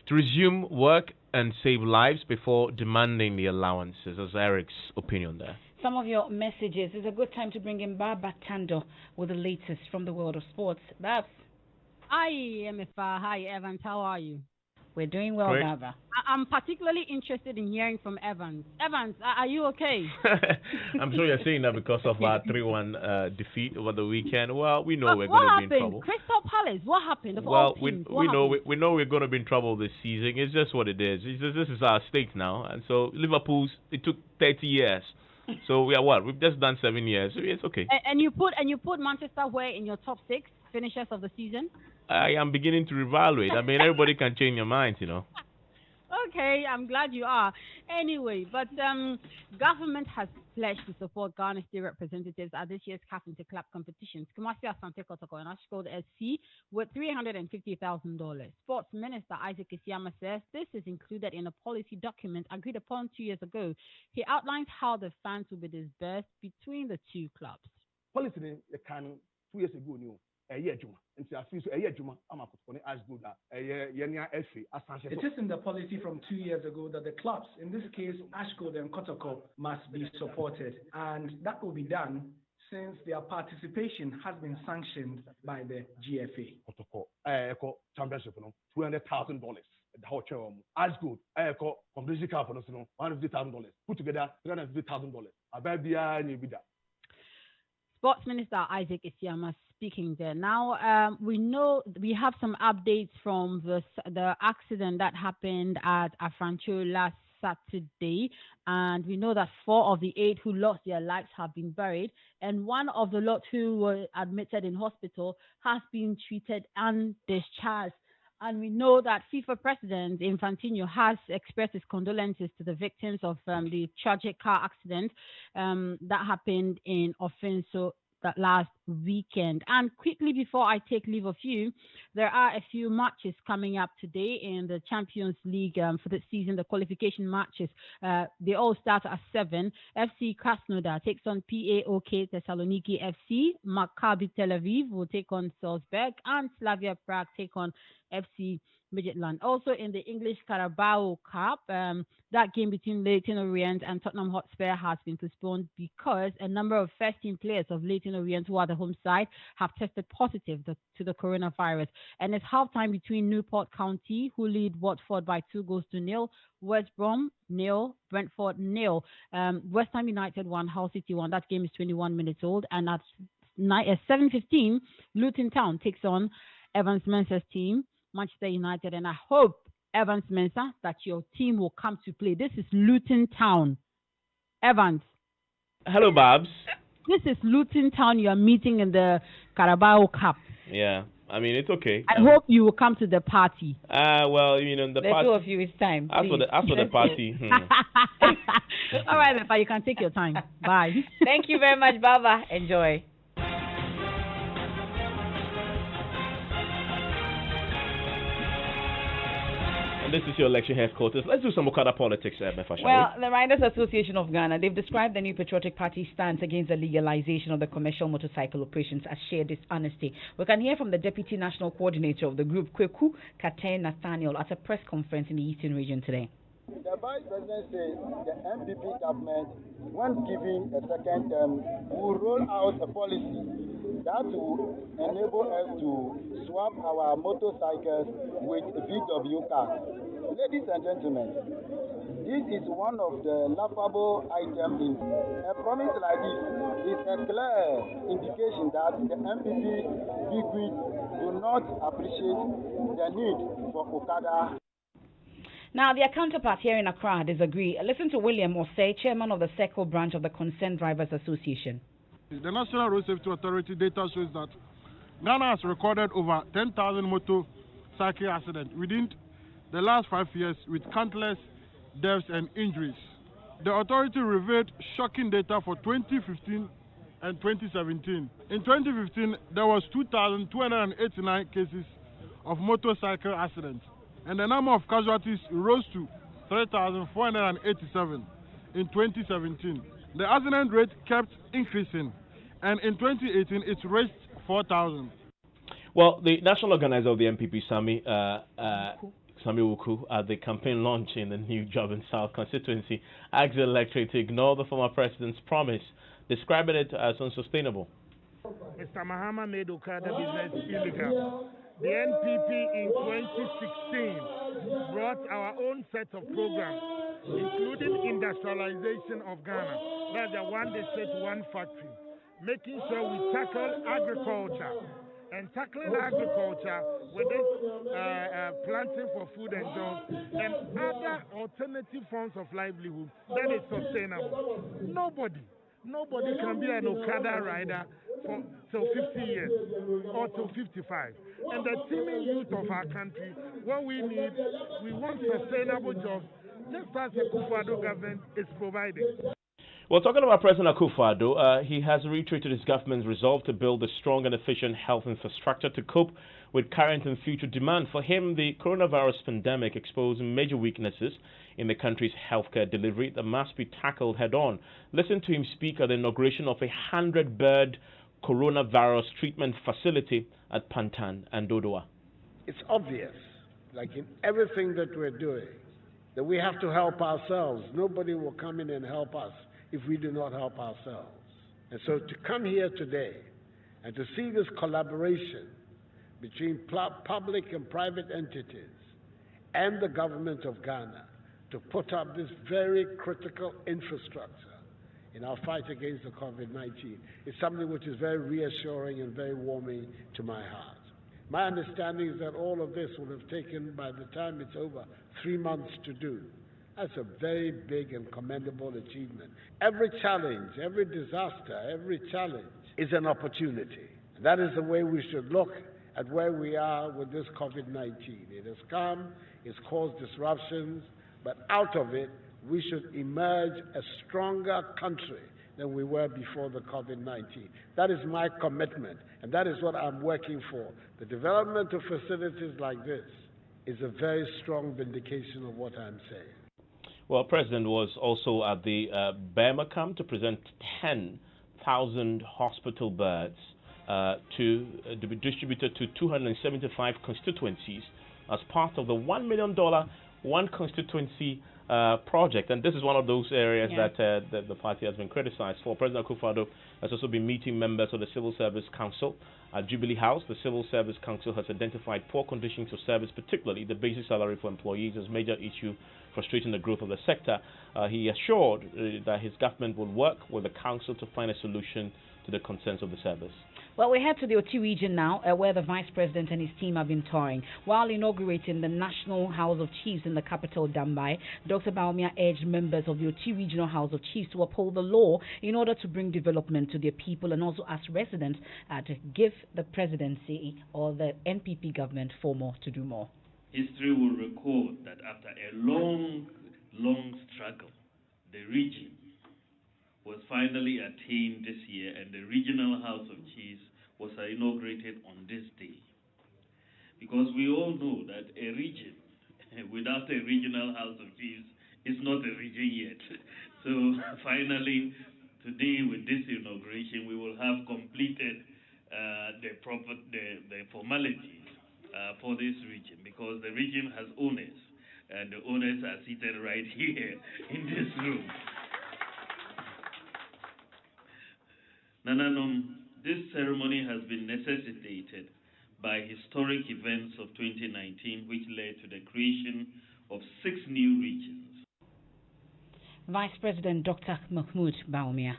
to resume work and save lives before demanding the allowances. That's Eric's opinion there. Some of your messages. It's a good time to bring in Baba Tando with the latest from the world of sports. Babs. Hi, Emefa. Hi, Evans. How are you? We're doing well, Great. Baba. I'm particularly interested in hearing from Evans. Evans, are you okay? I'm sure you're saying that because of our 3-1 defeat over the weekend. Well, we know we're What going to be in happened? trouble. Crystal Palace, what happened? Of Well, all we teams, we know we're going to be in trouble this season. It's just what it is. This is our stake now, and so Liverpool's it took 30 years. So we are what? We've just done 7 years. So it's okay. And you put Manchester where in your top 6 finishers of the season? I am beginning to reevaluate. I mean, everybody can change your mind, you know. Okay, I'm glad you are. Anyway, but government has pledged to support Ghana state representatives at this year's CAF Interclub competitions. Kumasi Asante Kotoko and Ashgold SC with $350,000. Sports Minister Isaac Isiama says this is included in a policy document agreed upon 2 years ago. He outlines how the funds will be disbursed between the two clubs. Policy they can 2 years ago new a year juma. And I feel so a year juma I'm as good a year It is in the policy from 2 years ago that the clubs, in this case Ashgold and Kotoko, must be supported, and that will be done since their participation has been sanctioned by the GFA. Kotoko championship $200,000. The whole chair as good. Competition cup $150,000. Put together $350,000. Ababia Nibida. Sports Minister Isaac Isiama speaking there. Now, we know we have some updates from the accident that happened at Afrancho last Saturday, and we know that 4 of the 8 who lost their lives have been buried, and one of the lot who were admitted in hospital has been treated and discharged. And we know that FIFA President Infantino has expressed his condolences to the victims of the tragic car accident that happened in Offenso that last weekend. And quickly before I take leave of you, there are a few matches coming up today in the Champions League for the season, the qualification matches. They all start at 7. FC Krasnodar takes on PAOK Thessaloniki FC. Maccabi Tel Aviv will take on Salzburg, and Slavia Prague take on FC Midtjylland. Also in the English Carabao Cup, that game between Leyton Orient and Tottenham Hotspur has been postponed because a number of first-team players of Leyton Orient, who are the home side, have tested positive to the coronavirus. And it's halftime between Newport County, who lead Watford by 2-0, West Brom 0, Brentford 0. West Ham United 1, Hull City 1. That game is 21 minutes old. And at 7:15, Luton Town takes on Evans Mensah's team, Manchester United, and I hope, Evans Mensah, that your team will come to play. This is Luton Town. Evans. Hello, Babs. This is Luton Town you are meeting in the Carabao Cup. Yeah, I mean, it's okay. I hope you will come to the party. Well, you know, the party. two of you, it's time. After the party. All right, Emefa, you can take your time. Bye. Thank you very much, Baba. Enjoy. This is your election headquarters. Let's do some Okada politics, Mensah, Well, the Riders Association of Ghana, they've described the New Patriotic Party stance against the legalization of the commercial motorcycle operations as sheer dishonesty. We can hear from the Deputy National Coordinator of the group, Kweku Kate Nathaniel, at a press conference in the Eastern region today. The Vice President says the MPP government, when given a second term, will roll out a policy that will enable us to swap our motorcycles with VW cars. Ladies and gentlemen, this is one of the laughable items in a promise like this is a clear indication that the MPP bigwigs do not appreciate the need for Okada. Now, their counterpart here in Accra disagree. Listen to William Osei, chairman of the Circle branch of the Concerned Drivers Association. The National Road Safety Authority data shows that Ghana has recorded over 10,000 motorcycle accidents within the last 5 years, with countless deaths and injuries. The authority revealed shocking data for 2015 and 2017. In 2015, there was 2,289 cases of motorcycle accidents, and the number of casualties rose to 3,487 in 2017. The accident rate kept increasing, and in 2018 it reached 4,000. Well, the national organizer of the MPP, Sami Wuku, at the campaign launch in the new Job and South constituency, asked the electorate to ignore the former president's promise, describing it as unsustainable. Mr. Mahama made Okada business illegal. The NPP in 2016 brought our own set of programs, including industrialization of Ghana. That's the one district, one factory. Making sure we tackle agriculture. And tackling agriculture with this planting for food and jobs and other alternative forms of livelihood that is sustainable. Nobody can be an Okada rider for till 50 years or till 55. And the teeming youth of our country, what we want sustainable jobs, just as the Akufo-Addo government is providing. Well, talking about President Akufo-Addo, he has reiterated his government's resolve to build a strong and efficient health infrastructure to cope with current and future demand. For him, the coronavirus pandemic exposed major weaknesses in the country's healthcare delivery that must be tackled head-on. Listen to him speak at the inauguration of a 100-bed coronavirus treatment facility at Pantan and Dodoa. It's obvious, like in everything that we're doing, that we have to help ourselves. Nobody will come in and help us if we do not help ourselves. And so to come here today and to see this collaboration between public and private entities and the government of Ghana to put up this very critical infrastructure in our fight against the COVID-19 is something which is very reassuring and very warming to my heart. My understanding is that all of this will have taken, by the time it's over, 3 months to do. That's a very big and commendable achievement. Every challenge, every disaster, every challenge is an opportunity. And that is the way we should look at where we are with this COVID-19. It has come, it's caused disruptions, but out of it, we should emerge a stronger country than we were before the COVID-19. That is my commitment, and that is what I'm working for. The development of facilities like this is a very strong vindication of what I'm saying. Well, President was also at the Burma camp to present 10,000 hospital beds to be distributed to 275 constituencies as part of the $1 million one constituency project. And this is one of those areas that the party has been criticized for. President Akufo-Addo has also been meeting members of the Civil Service Council at Jubilee House. The Civil Service Council has identified poor conditions of service, particularly the basic salary for employees, as a major issue frustrating the growth of the sector. He assured that his government will work with the council to find a solution to the concerns of the service. Well, we head to the Oti region now, where the Vice President and his team have been touring. While inaugurating the National House of Chiefs in the capital, Dambai, Dr. Bawumia urged members of the Oti Regional House of Chiefs to uphold the law in order to bring development to their people, and also ask residents to give the presidency or the NPP government for more to do more. History will record that after a long struggle, the region was finally attained this year, and the Regional House of Chiefs was inaugurated on this day. Because we all know that a region without a Regional House of Chiefs is not a region yet. So finally, today with this inauguration, we will have completed the formalities for this region, because the region has owners, and the owners are seated right here in this room. Nananom, this ceremony has been necessitated by historic events of 2019, which led to the creation of 6 new regions. Vice President Dr. Mahmoud Bawumia.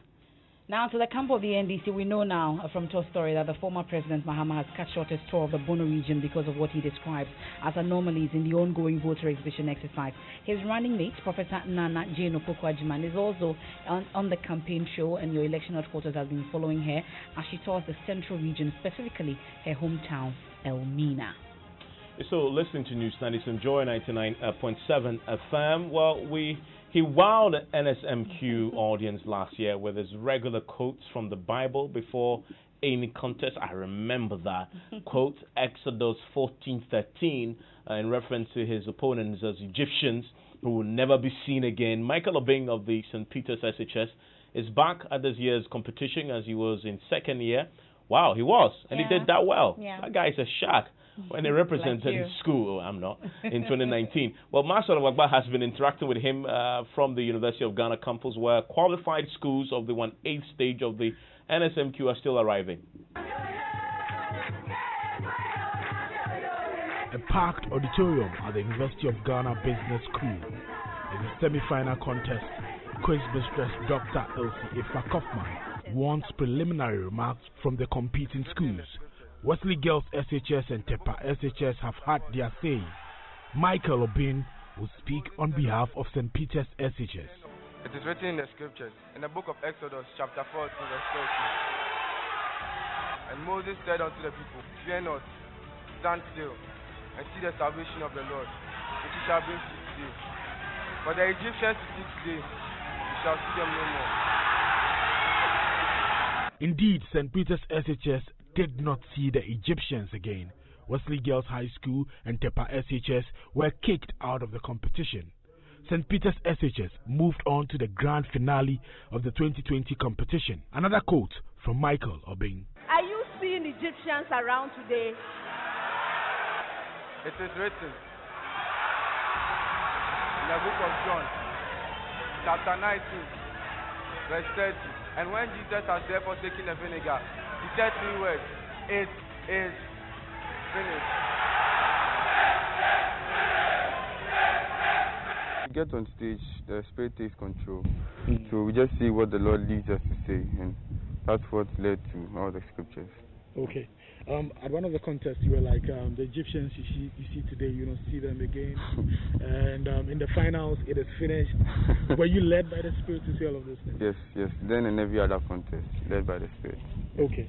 Now to the camp of the NDC, we know now from Tour Story that the former President Mahama has cut short his tour of the Bono region because of what he describes as anomalies in the ongoing voter exhibition exercise. His running mate, Professor Nana Jane Opoku-Agyemang, is also on the campaign show, and your election headquarters has been following her as she tours the central region, specifically her hometown, Elmina. So listening to Newsnight, it's Enjoy 99.7 FM. Well, he wowed the NSMQ audience last year with his regular quotes from the Bible before any contest. I remember that quote, Exodus 14:13, in reference to his opponents as Egyptians who will never be seen again. Michael Obeng of the St. Peter's SHS is back at this year's competition as he was in second year. Wow, he was, and he did that well. That guy is a shark. When he represented his school, I'm not, in 2019. Well, Marshal Wagba has been interacting with him from the University of Ghana campus, where qualified schools of the 1/8 stage of the NSMQ are still arriving. a packed auditorium at the University of Ghana Business School. In the semi-final contest, quiz mistress Dr. Elsie Ifa Kaufman wants preliminary remarks from the competing schools. Wesley Girls SHS and Tepa SHS have had their say. Michael Obin will speak on behalf of St. Peter's SHS. It is written in the scriptures, in the book of Exodus, chapter 14, verse 13. And Moses said unto the people, Fear not, stand still, and see the salvation of the Lord, which he shall bring to you today. For the Egyptians you see today, you shall see them no more. Indeed, St. Peter's SHS did not see the Egyptians again. Wesley Girls High School and Tepa SHS were kicked out of the competition. St. Peter's SHS moved on to the grand finale of the 2020 competition. Another quote from Michael Obing. Are you seeing Egyptians around today? It is written in the book of John, chapter 19, verse 30. And when Jesus had therefore taken the vinegar, he said 3 words, it is finished. We get on stage, the Spirit takes control. So we just see what the Lord leads us to say, and that's what led to all the scriptures. Okay. At one of the contests, you were like, the Egyptians you see today, you don't see them again. And in the finals, it is finished. Were you led by the Spirit to say all of those things? Yes. Then in every other contest, led by the Spirit. Okay.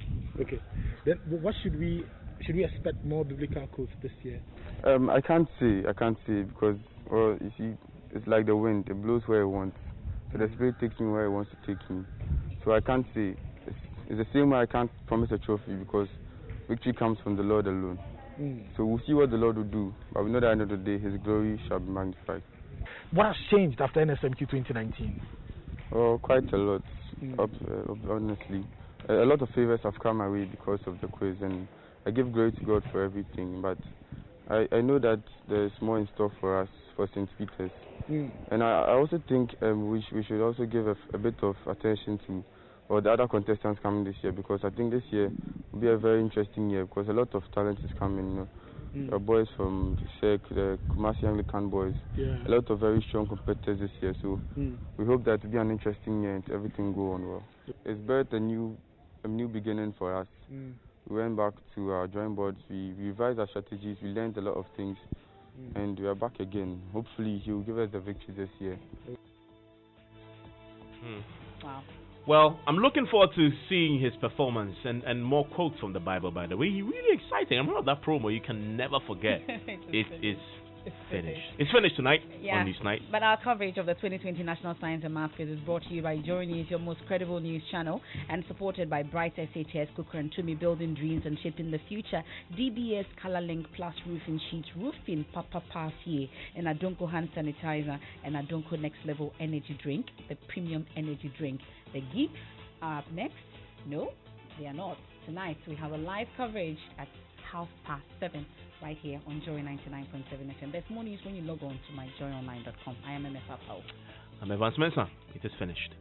Then what should we expect more biblical quotes this year? I can't say because, well, you see, it's like the wind. It blows where it wants. So the Spirit takes me where it wants to take me. So I can't say. It's the same way I can't promise a trophy because victory comes from the Lord alone. So we'll see what the Lord will do. But we know that at the end of the day, His glory shall be magnified. What has changed after NSMQ 2019? Oh, quite a lot, honestly. A lot of favors have come my way because of the quiz, and I give glory to God for everything. But I know that there's more in store for us, for St. Peter's. And I also think we should also give a bit of attention to the other contestants coming this year, because I think this year will be a very interesting year because a lot of talent is coming. The boys from SEC, the Kumasi Anglican boys, a lot of very strong competitors this year. So we hope that it will be an interesting year and everything go on well. It's birthed a new beginning for us. We went back to our drawing boards, we revised our strategies, we learned a lot of things, and we are back again. Hopefully He will give us the victory this year. Wow. Well, I'm looking forward to seeing his performance and more quotes from the Bible, by the way. He's really exciting. I remember that promo. You can never forget. It is finished. It's finished tonight on Newsnight. But our coverage of the 2020 National Science and Math Quiz is brought to you by Joy News, your most credible news channel, and supported by Bright SHS, Cooker and Tumi, building dreams and shaping the future. DBS Colorlink Plus Roofing Sheets, Roofing Papa Passier, and Adonko Hand Sanitizer, and Adonko Next Level Energy Drink, the premium energy drink. The geeks are up next. No, they are not. Tonight we have a live coverage at 7:30 right here on Joy 99.7 FM. There's more news when you log on to myjoyonline.com. I am Emefa Apawu. I'm Mensah. It is finished.